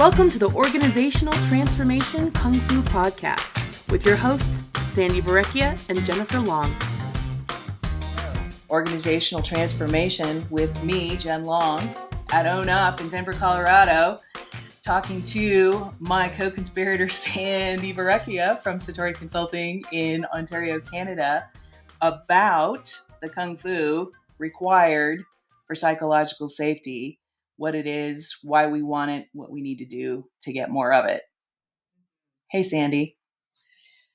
Welcome to the Organizational Transformation Kung Fu Podcast with your hosts, Sandi and Jennifer Long. Organizational Transformation with me, Jen Long, at Own Up in Denver, Colorado, talking to my co-conspirator, Sandi from Satori Consulting in Ontario, Canada, about the Kung Fu required for psychological safety, what it is, why we want it, what we need to do to get more of it. Hey, Sandi.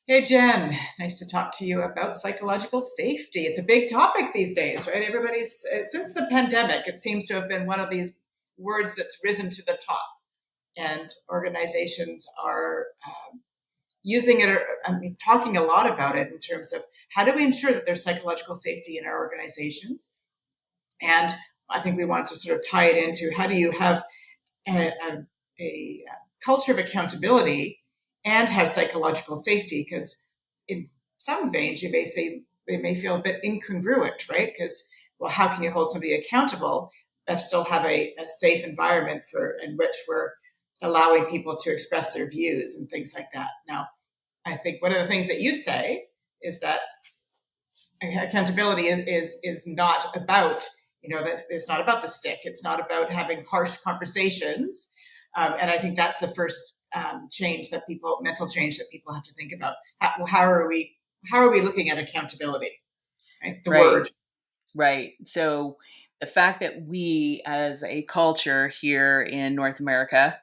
Hey, Jen. Nice to talk to you about psychological safety. It's a big topic these days, right? Everybody's, since the pandemic, it seems to have been one of these words that's risen to the top. And organizations are using it, talking a lot about it in terms of how do we ensure that there's psychological safety in our organizations? And I think we want to sort of tie it into how do you have a culture of accountability and have psychological safety? Because in some veins, you may say they may feel a bit incongruent, right? Because, well, how can you hold somebody accountable but still have a safe environment in which we're allowing people to express their views and things like that? Now, I think one of the things that you'd say is that accountability is not about, that it's not about the stick. It's not about having harsh conversations. And I think that's the first mental change that people have to think about. How are we looking at accountability? Right? The word. Right. So the fact that we as a culture here in North America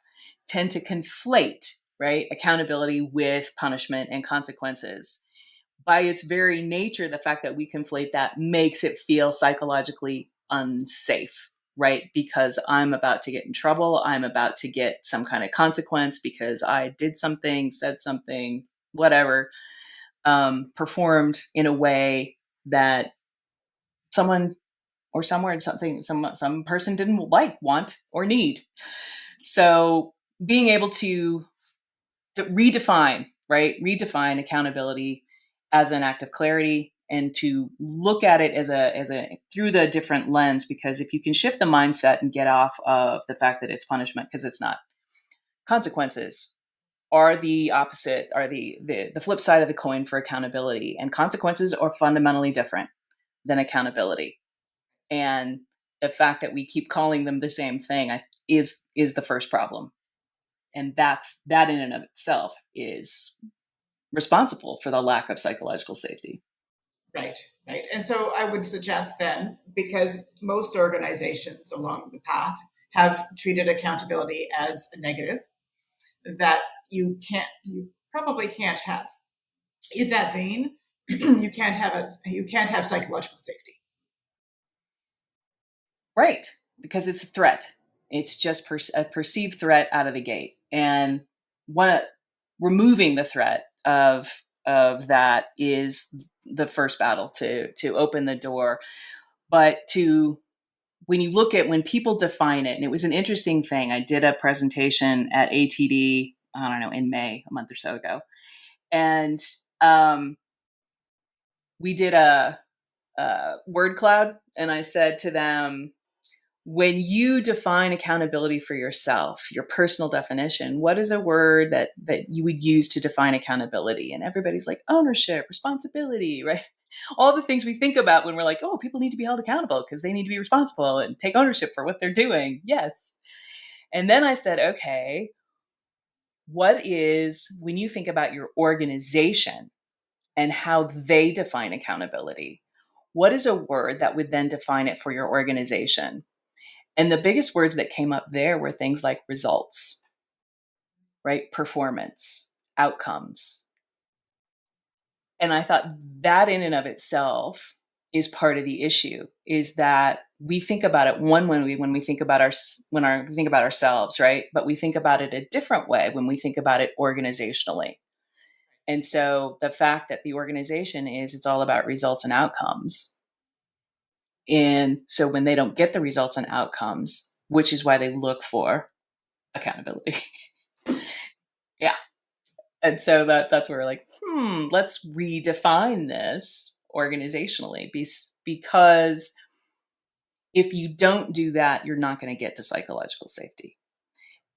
tend to conflate, right, accountability with punishment and consequences. By its very nature, the fact that we conflate that makes it feel psychologically unsafe, right? Because I'm about to get in trouble. I'm about to get some kind of consequence because I did something, said something, whatever, performed in a way that someone or somewhere some person didn't like, want, or need. So being able to redefine accountability as an act of clarity and to look at it as a through the different lens, because if you can shift the mindset and get off of the fact that it's punishment, because it's not. Consequences are the opposite, are the flip side of the coin for accountability, and consequences are fundamentally different than accountability. And the fact that we keep calling them the same thing is the first problem. And that in and of itself is responsible for the lack of psychological safety. Right. And so I would suggest then, because most organizations along the path have treated accountability as a negative, that you probably can't have. In that vein, you can't have psychological safety. Right. Because it's a threat. It's just a perceived threat out of the gate. And removing the threat of that is the first battle to open the door. But when people define it, and it was an interesting thing. I did a presentation at ATD, I don't know, in May, a month or so ago. And we did a word cloud. And I said to them, when you define accountability for yourself, your personal definition, what is a word that you would use to define accountability? And everybody's like, ownership, responsibility, right? All the things we think about when we're like, oh, people need to be held accountable because they need to be responsible and take ownership for what they're doing. Yes. And then I said, okay, what is, when you think about your organization and how they define accountability, what is a word that would then define it for your organization? And the biggest words that came up there were things like results, right? Performance, outcomes. And I thought that in and of itself is part of the issue, is that we think about it when we think about ourselves, right? But we think about it a different way when we think about it organizationally. And so the fact that the organization it's all about results and outcomes. And so when they don't get the results and outcomes, which is why they look for accountability. Yeah. And so that's where we're like, let's redefine this organizationally, because if you don't do that, you're not going to get to psychological safety.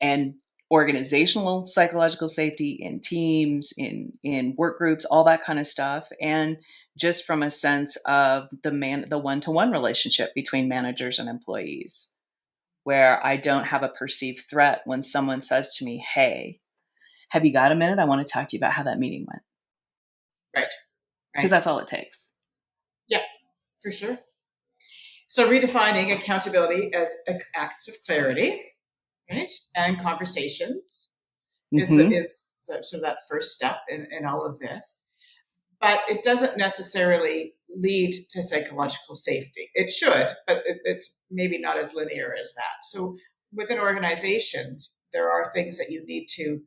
And organizational psychological safety in teams, in work groups, all that kind of stuff. And just from a sense of the one-to-one relationship between managers and employees, where I don't have a perceived threat when someone says to me, "Hey, have you got a minute? I want to talk to you about how that meeting went." Right. Because that's all it takes. Yeah, for sure. So redefining accountability as acts of clarity, right? And conversations is sort of that first step in all of this. But it doesn't necessarily lead to psychological safety. It should, but it's maybe not as linear as that. So within organizations, there are things that you need to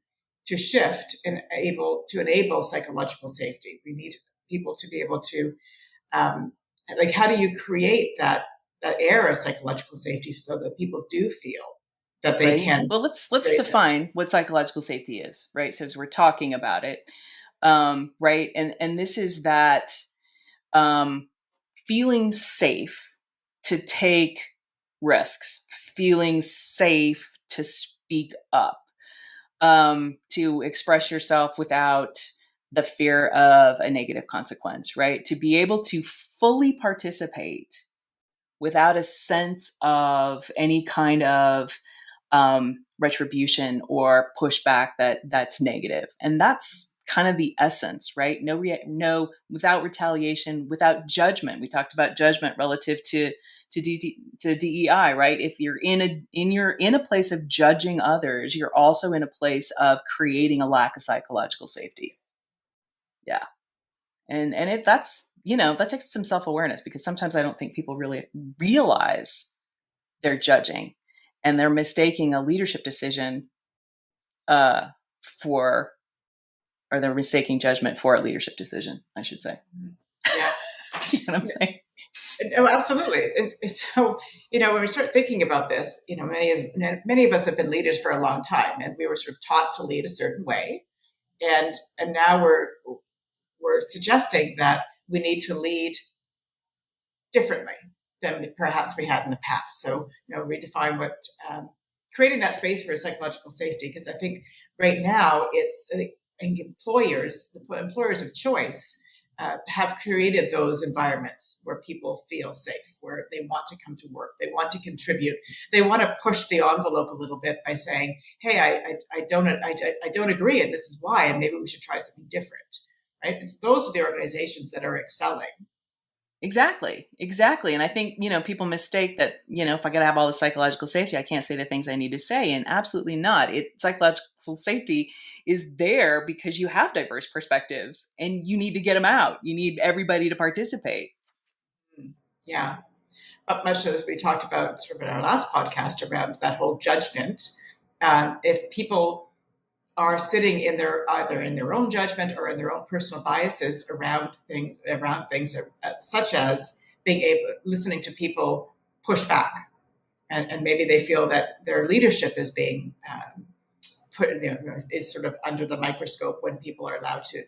shift and able to enable psychological safety. We need people to be able to like, how do you create that air of psychological safety so that people do feel that they can. Well, let's define what psychological safety is, right? So as we're talking about it, right, and this is that feeling safe to take risks, feeling safe to speak up, to express yourself without the fear of a negative consequence, right? To be able to fully participate without a sense of any kind of retribution or pushback that's negative. And that's kind of the essence, right? No, without retaliation, without judgment. We talked about judgment relative to DEI, right? If you're in a place of judging others, you're also in a place of creating a lack of psychological safety. Yeah. And that takes some self-awareness, because sometimes I don't think people really realize they're judging, and they're mistaking a leadership decision they're mistaking judgment for a leadership decision, I should say. Yeah. Do you know what I'm saying? Oh, absolutely. It's so, when we start thinking about this, many of us have been leaders for a long time, and we were sort of taught to lead a certain way. And now we're suggesting that we need to lead differently than perhaps we had in the past. So, redefine what, creating that space for psychological safety. Because I think right now I think employers of choice, have created those environments where people feel safe, where they want to come to work, they want to contribute, they want to push the envelope a little bit by saying, "Hey, I don't agree, and this is why, and maybe we should try something different." Right? And those are the organizations that are excelling. Exactly. And I think, people mistake that, if I got to have all the psychological safety, I can't say the things I need to say. And absolutely not. Psychological safety is there because you have diverse perspectives and you need to get them out. You need everybody to participate. Yeah. But much as we talked about sort of in our last podcast around that whole judgment, if people are sitting either in their own judgment or in their own personal biases around things, such as listening to people push back, and maybe they feel that their leadership is being is sort of under the microscope when people are allowed to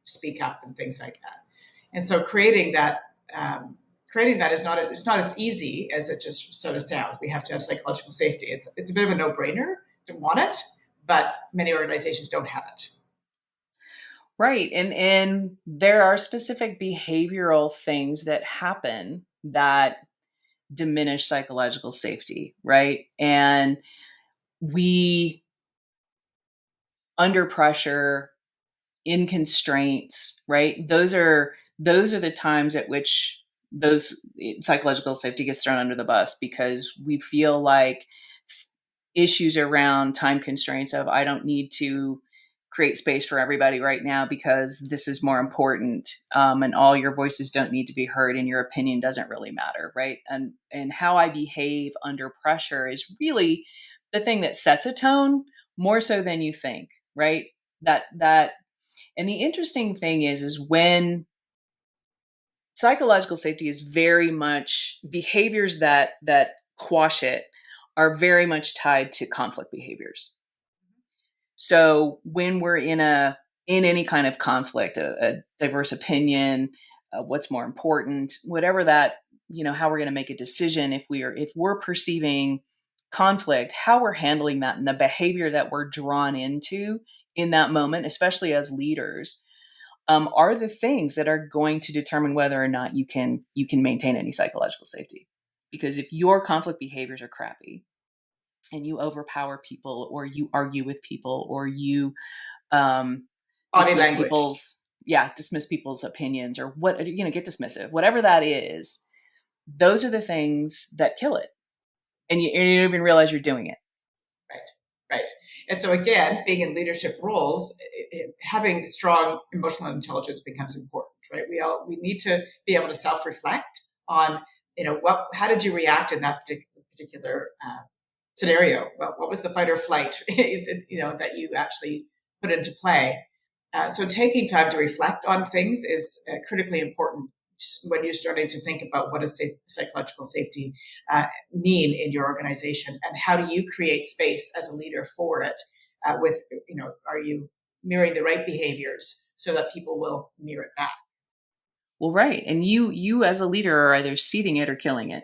speak up and things like that. And so creating that is not as easy as it just sort of sounds. We have to have psychological safety. It's a bit of a no-brainer to want it, but many organizations don't have it. Right. And there are specific behavioral things that happen that diminish psychological safety, right? And we, under pressure, in constraints, right? Those are the times at which those psychological safety gets thrown under the bus, because we feel like issues around time constraints of, I don't need to create space for everybody right now because this is more important, and all your voices don't need to be heard and your opinion doesn't really matter, right? And how I behave under pressure is really the thing that sets a tone more so than you think, right? That and the interesting thing is when psychological safety is very much behaviors that quash it are very much tied to conflict behaviors. So when we're in any kind of conflict, a diverse opinion, what's more important, whatever that, how we're going to make a decision, if we're perceiving conflict, how we're handling that, and the behavior that we're drawn into in that moment, especially as leaders, are the things that are going to determine whether or not you can maintain any psychological safety. Because if your conflict behaviors are crappy and you overpower people, or you argue with people, or you Body language. dismiss people's opinions, or get dismissive, whatever that is, those are the things that kill it. And you don't even realize you're doing it. Right. And so again, being in leadership roles, having strong emotional intelligence becomes important, right? We need to be able to self-reflect on, how did you react in that particular scenario? What was the fight or flight, that you actually put into play? So taking time to reflect on things is critically important when you're starting to think about what does psychological safety mean in your organization, and how do you create space as a leader for it? Are you mirroring the right behaviors so that people will mirror it back? Well, right. And you as a leader are either seeding it or killing it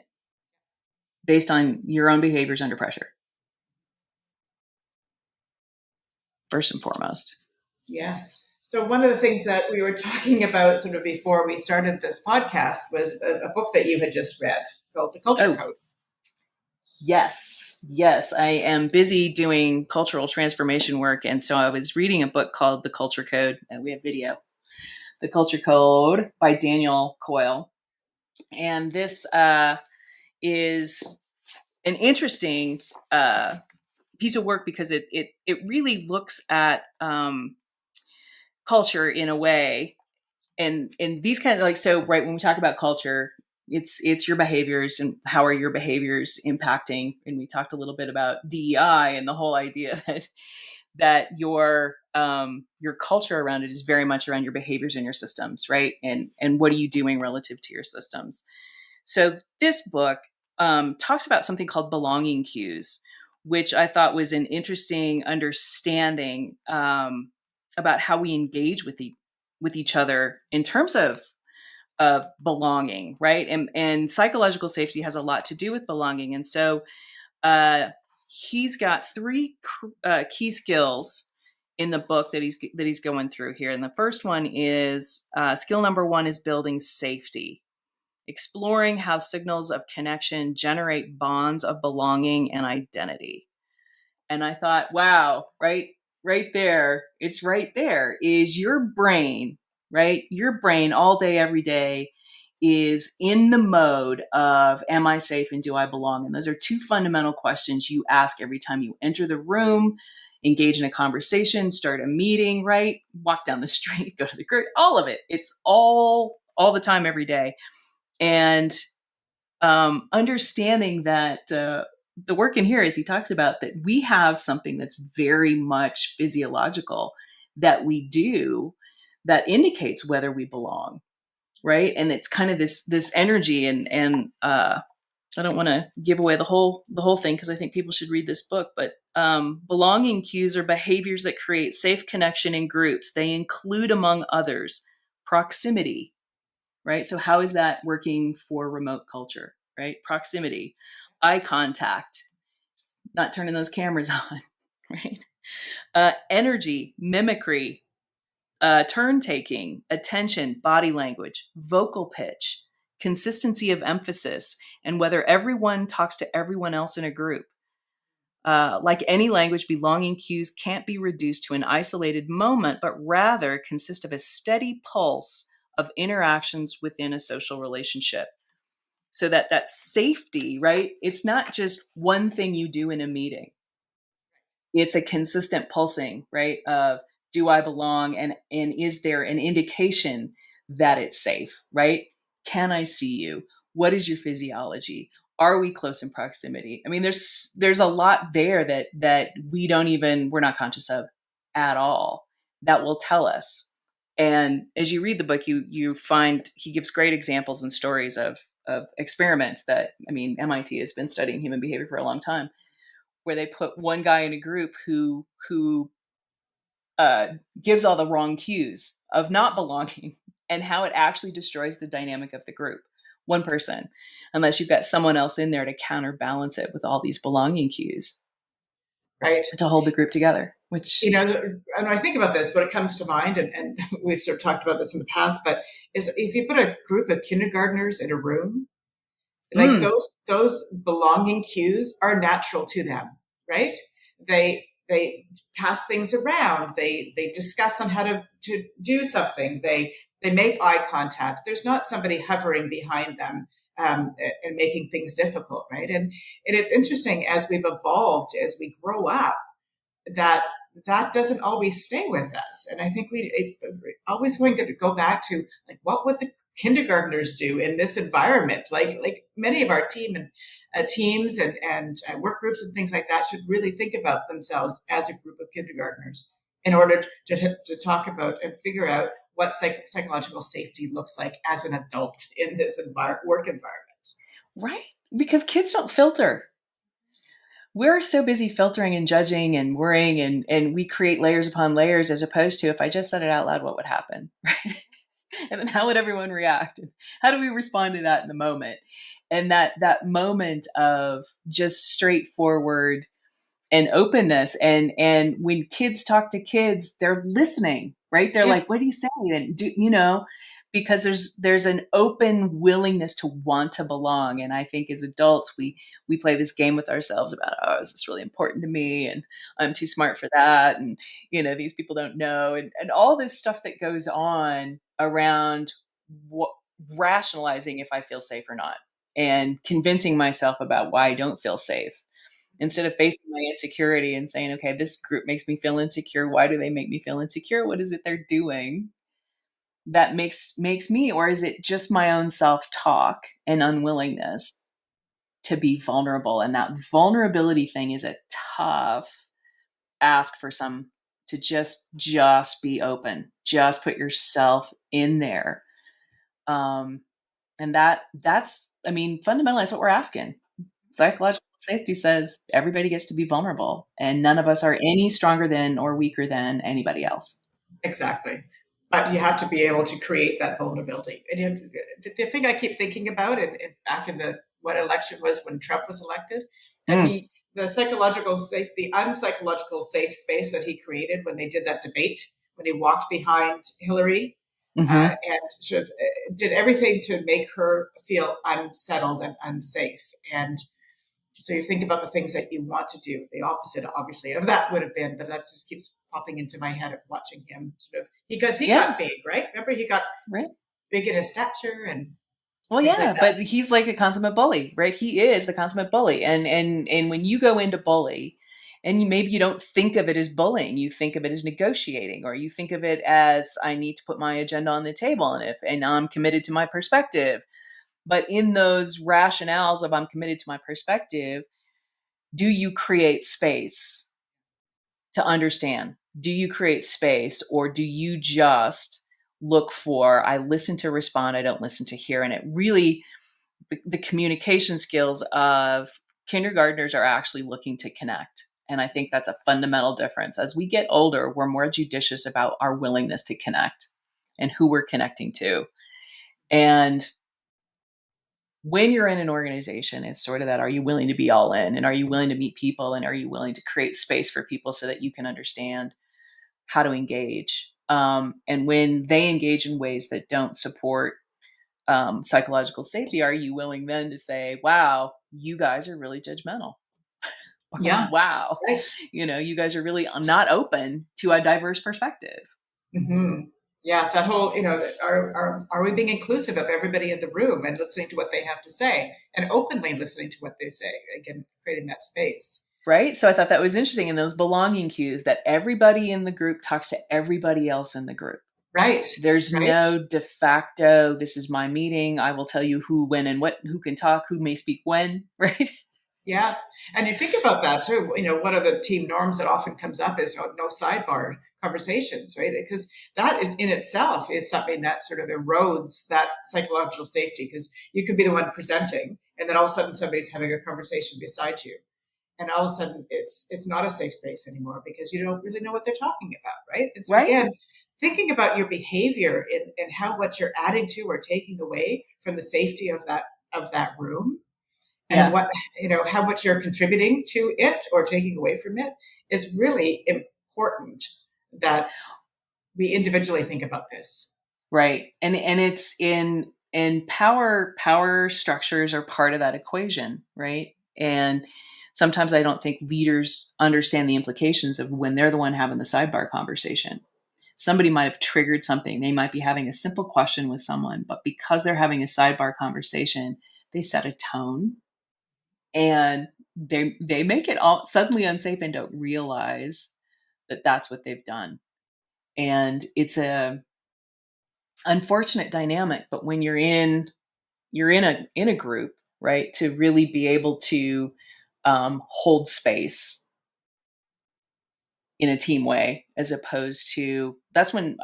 based on your own behaviors under pressure. First and foremost. Yes. So one of the things that we were talking about sort of before we started this podcast was a book that you had just read called The Culture Code. Yes. I am busy doing cultural transformation work. And so I was reading a book called The Culture Code, and we have video. The Culture Code by Daniel Coyle. And this is an interesting piece of work because it really looks at culture in a way, and these kind of right, when we talk about culture, it's your behaviors, and how are your behaviors impacting. And we talked a little bit about DEI and the whole idea that your culture around it is very much around your behaviors and your systems, right? And what are you doing relative to your systems? So this book talks about something called belonging cues, which I thought was an interesting understanding about how we engage with each other in terms of belonging, right? And psychological safety has a lot to do with belonging. And so he's got 3 key skills in the book that he's going through here. And the first one is skill number 1 is building safety, exploring how signals of connection generate bonds of belonging and identity. And I thought, wow, right there, it's right there is your brain, right? Your brain all day, every day is in the mode of, am I safe and do I belong? And those are 2 fundamental questions you ask every time you enter the room, engage in a conversation, start a meeting, right? Walk down the street, go to the grocery, all of it. It's all the time, every day. And understanding that the work in here is he talks about that we have something that's very much physiological that we do that indicates whether we belong, right? And it's kind of this energy, and I don't want to give away the whole thing because I think people should read this book, but belonging cues are behaviors that create safe connection in groups. They include, among others, proximity, right? So how is that working for remote culture, right? Proximity, eye contact, not turning those cameras on, right? Energy, mimicry, turn taking, attention, body language, vocal pitch, consistency of emphasis, and whether everyone talks to everyone else in a group. Like any language, belonging cues can't be reduced to an isolated moment, but rather consist of a steady pulse of interactions within a social relationship. So that safety, right? It's not just one thing you do in a meeting. It's a consistent pulsing, right? Of, do I belong? And is there an indication that it's safe, right? Can I see you? What is your physiology? Are we close in proximity? I mean, there's a lot there that we're not conscious of at all that will tell us. And as you read the book, you find he gives great examples and stories of experiments that, I mean, MIT has been studying human behavior for a long time, where they put one guy in a group who gives all the wrong cues of not belonging, and how it actually destroys the dynamic of the group. one person, unless you've got someone else in there to counterbalance it with all these belonging cues, right? to hold the group together, which, And when I think about this, what comes to mind, and we've sort of talked about this in the past, but is if you put a group of kindergartners in a room, like those belonging cues are natural to them, right? They pass things around. They discuss on how to do something. They make eye contact. There's not somebody hovering behind them and making things difficult, right? And it's interesting as we've evolved, as we grow up, that that doesn't always stay with us. And I think it's always going to go back to, like, what would the kindergartners do in this environment? Like many of our teams and work groups and things like that should really think about themselves as a group of kindergartners in order to talk about and figure out what psychological safety looks like as an adult in this work environment. right? Because kids don't filter. We're so busy filtering and judging and worrying, and we create layers upon layers, as opposed to, if I just said it out loud, what would happen? Right? And then how would everyone react? And how do we respond to that in the moment? And that moment of just straightforward and openness. And when kids talk to kids, they're listening, right? They're Yes. like, what do you say? And because there's an open willingness to want to belong. And I think as adults, we play this game with ourselves about, oh, is this really important to me? And I'm too smart for that. And, these people don't know. And all this stuff that goes on around rationalizing if I feel safe or not, and convincing myself about why I don't feel safe, instead of facing my insecurity and saying, okay, this group makes me feel insecure. Why do they make me feel insecure? What is it they're doing that makes me, or is it just my own self-talk and unwillingness to be vulnerable? And that vulnerability thing is a tough ask for some to just be open, just put yourself in there. And that's, fundamentally, that's what we're asking. Psychological safety says everybody gets to be vulnerable, and none of us are any stronger than or weaker than anybody else. Exactly. But you have to be able to create that vulnerability. And the thing I keep thinking about, and back in what election was when Trump was elected, and the unpsychological safe space that he created when they did that debate, when he walked behind Hillary, and sort of did everything to make her feel unsettled and unsafe. And so you think about the things that you want to do. The opposite, obviously, of that would have been, but that just keeps popping into my head of watching him sort of, because he got big, right? Remember, he got big in his stature and like but he's like a consummate bully, right? He is the consummate bully. And when you go into bully, and maybe you don't think of it as bullying, you think of it as negotiating, or you think of it as, I need to put my agenda on the table, and I'm committed to my perspective. But in those rationales of, I'm committed to my perspective, do you create space to understand? Do you create space, or do you just look for, I listen to respond, I don't listen to hear? And it really, the communication skills of kindergartners are actually looking to connect. And I think that's a fundamental difference. As we get older, we're more judicious about our willingness to connect and who we're connecting to. And when you're in an organization, it's sort of that, are you willing to be all in? And are you willing to meet people? And are you willing to create space for people so that you can understand how to engage? And when they engage in ways that don't support psychological safety, are you willing then to say, wow, you guys are really judgmental? Yeah. Wow. Right. You guys are really not open to a diverse perspective. Mm-hmm. Yeah, that whole, are we being inclusive of everybody in the room and listening to what they have to say, and openly listening to what they say? Again, creating that space. Right. So I thought that was interesting, in those belonging cues, that everybody in the group talks to everybody else in the group. Right. There's no de facto, this is my meeting, I will tell you who, when, and what, who can talk, who may speak when, right? Yeah. And you think about that too. One of the team norms that often comes up is no sidebar conversations, right? Because that in itself is something that sort of erodes that psychological safety, because you could be the one presenting, and then all of a sudden somebody's having a conversation beside you. And all of a sudden it's not a safe space anymore, because you don't really know what they're talking about, right? And so again, thinking about your behavior and what you're adding to or taking away from the safety of that room. And Yeah. how much you're contributing to it or taking away from it is really important that we individually think about this. Right. And it's in power structures are part of that equation, right? And sometimes I don't think leaders understand the implications of when they're the one having the sidebar conversation. Somebody might have triggered something. They might be having a simple question with someone, but because they're having a sidebar conversation, they set a tone and they make it all suddenly unsafe and don't realize that that's what they've done. And it's a unfortunate dynamic, but when you're in a group, right, to really be able to hold space in a team way, as opposed to that's when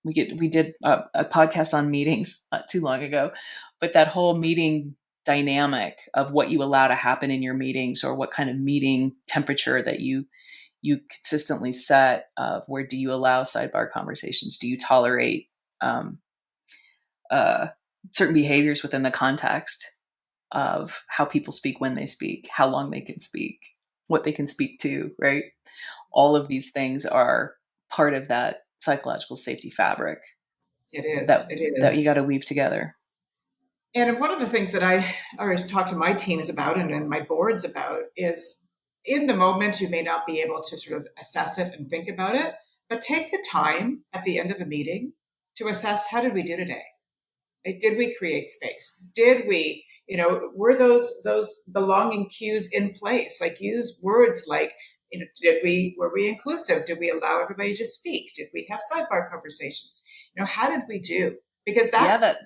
we did a podcast on meetings not too long ago, but that whole meeting dynamic of what you allow to happen in your meetings or what kind of meeting temperature that you consistently set of where do you allow sidebar conversations? Do you tolerate uh, certain behaviors within the context of how people speak, when they speak, how long they can speak, what they can speak to, right? All of these things are part of that psychological safety fabric It is. that It that you got is. to weave together. And one of the things that I always talk to my teams about and my boards about is in the moment, you may not be able to sort of assess it and think about it, but take the time at the end of a meeting to assess how did we do today? Like, did we create space? Did we, were those belonging cues in place? Like use words like, were we inclusive? Did we allow everybody to speak? Did we have sidebar conversations? How did we do? Because Yeah, that's, that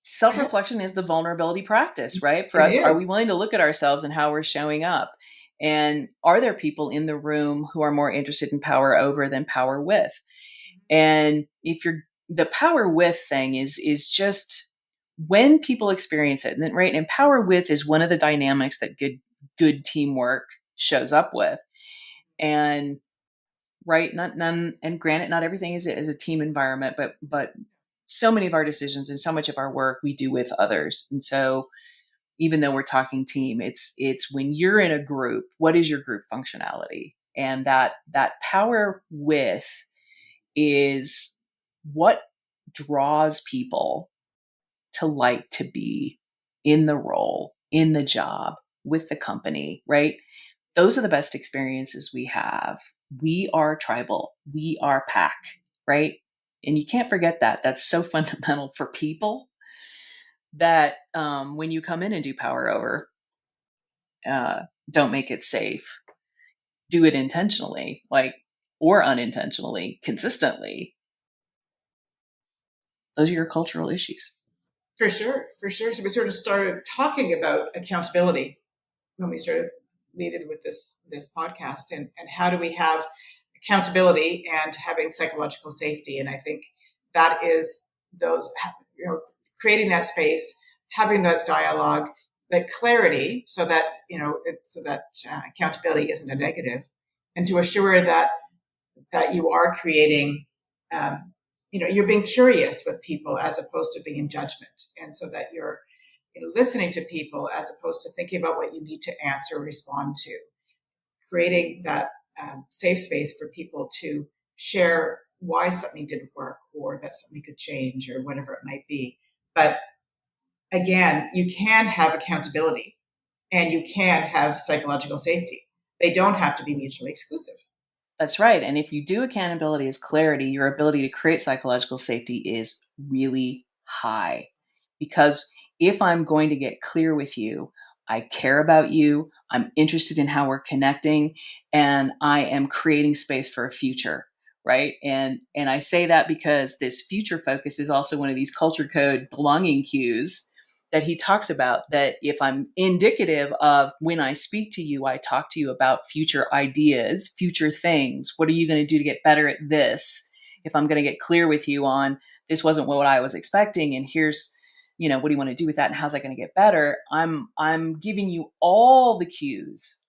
self-reflection is the vulnerability practice, right? For it us, are we is. willing to look at ourselves and how we're showing up? And are there people in the room who are more interested in power over than power with? And if you're the power with thing is just when people experience it, and then, right? And power with is one of the dynamics that good teamwork shows up with. And right, not none, and granted, not everything is a team environment, but so many of our decisions and so much of our work we do with others. And so even though we're talking team, it's when you're in a group, what is your group functionality? And that power with is what draws people to like to be in the role, in the job, with the company, right? Those are the best experiences we have. We are tribal. We are pack, right? And you can't forget that. That's so fundamental for people that when you come in and do power over, don't make it safe. Do it intentionally, or unintentionally, consistently. Those are your cultural issues. For sure, for sure. So we sort of started talking about accountability when we started leading with this podcast, and how do we have accountability and having psychological safety? And I think that is those, creating that space, having that dialogue, that clarity, so that accountability isn't a negative, and to assure that you are creating, you're being curious with people as opposed to being in judgment. And so that you're listening to people as opposed to thinking about what you need to answer or respond to, creating that safe space for people to share why something didn't work or that something could change or whatever it might be. But again, you can have accountability and you can have psychological safety. They don't have to be mutually exclusive. That's right. And if you do accountability as clarity, your ability to create psychological safety is really high. Because if I'm going to get clear with you, I care about you, I'm interested in how we're connecting, and I am creating space for a future, right? And I say that because this future focus is also one of these culture code belonging cues that he talks about, that if I'm indicative of when I speak to you, I talk to you about future ideas, future things. What are you going to do to get better at this? If I'm going to get clear with you on this wasn't what I was expecting, and here's, what do you want to do with that, and how's that going to get better? I'm giving you all the cues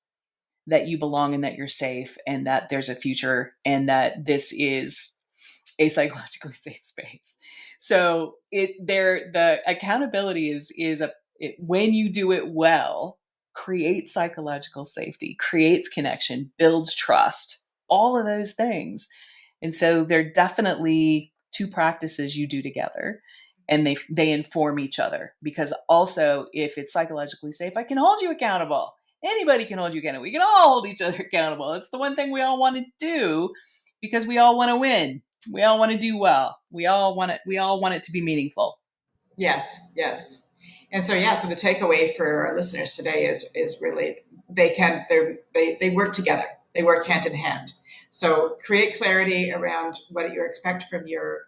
that you belong and that you're safe and that there's a future and that this is a psychologically safe space. So the accountability is when you do it well, creates psychological safety, creates connection, builds trust, all of those things. And so they're definitely two practices you do together, and they inform each other, because also if it's psychologically safe, I can hold you accountable. Anybody can hold you accountable. We can all hold each other accountable. It's the one thing we all want to do, because we all want to win. We all want to do well. We all want it to be meaningful. Yes, yes. And so, so the takeaway for our listeners today is really they work together. They work hand in hand. So create clarity around what you expect from your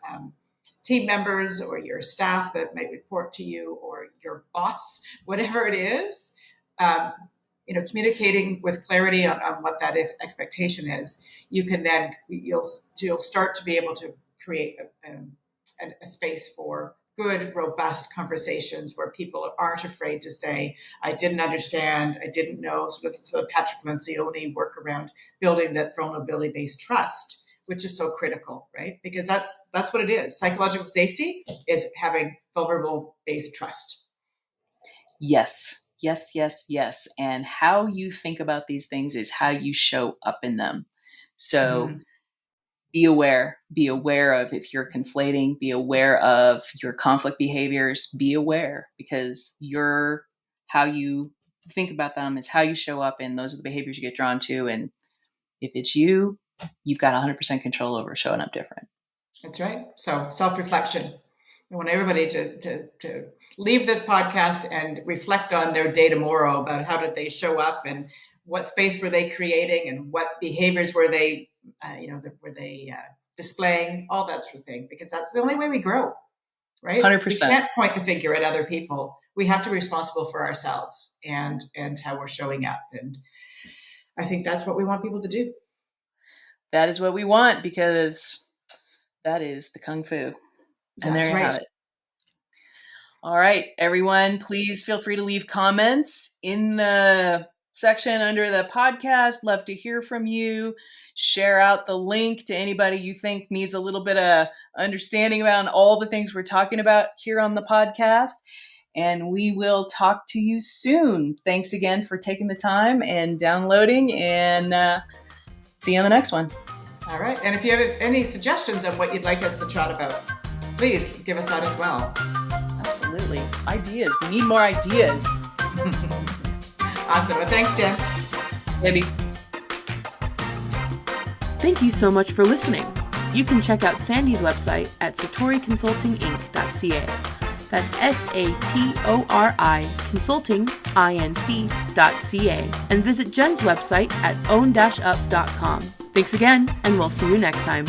team members or your staff that might report to you, or your boss, whatever it is. Communicating with clarity on what that expectation is, you'll start to be able to create a space for good, robust conversations where people aren't afraid to say, I didn't understand, I didn't know, sort of the Patrick Lencioni work around building that vulnerability-based trust, which is so critical, right? Because that's what it is. Psychological safety is having vulnerable-based trust. Yes. Yes, yes, yes. And how you think about these things is how you show up in them. So be aware of if you're conflating, be aware of your conflict behaviors, be aware, because how you think about them is how you show up, and those are the behaviors you get drawn to. And if it's you've got 100% control over showing up different. That's right. So self-reflection. I want everybody to leave this podcast and reflect on their day tomorrow about how did they show up, and what space were they creating, and what behaviors were they, displaying, all that sort of thing, because that's the only way we grow, right? 100%. We can't point the finger at other people. We have to be responsible for ourselves and how we're showing up. And I think that's what we want people to do. That is what we want, because that is the Kung Fu. And there you have it. All right, everyone, please feel free to leave comments in the section under the podcast. Love to hear from you. Share out the link to anybody you think needs a little bit of understanding about all the things we're talking about here on the podcast. And we will talk to you soon. Thanks again for taking the time and downloading, and see you on the next one. All right. And if you have any suggestions on what you'd like us to chat about, please give us that as well. Absolutely. Ideas. We need more ideas. Awesome. Well, thanks, Jen. Maybe. Thank you so much for listening. You can check out Sandy's website at satoriconsultinginc.ca. That's SATORI consultinginc.ca. And visit Jen's website at own-up.com. Thanks again, and we'll see you next time.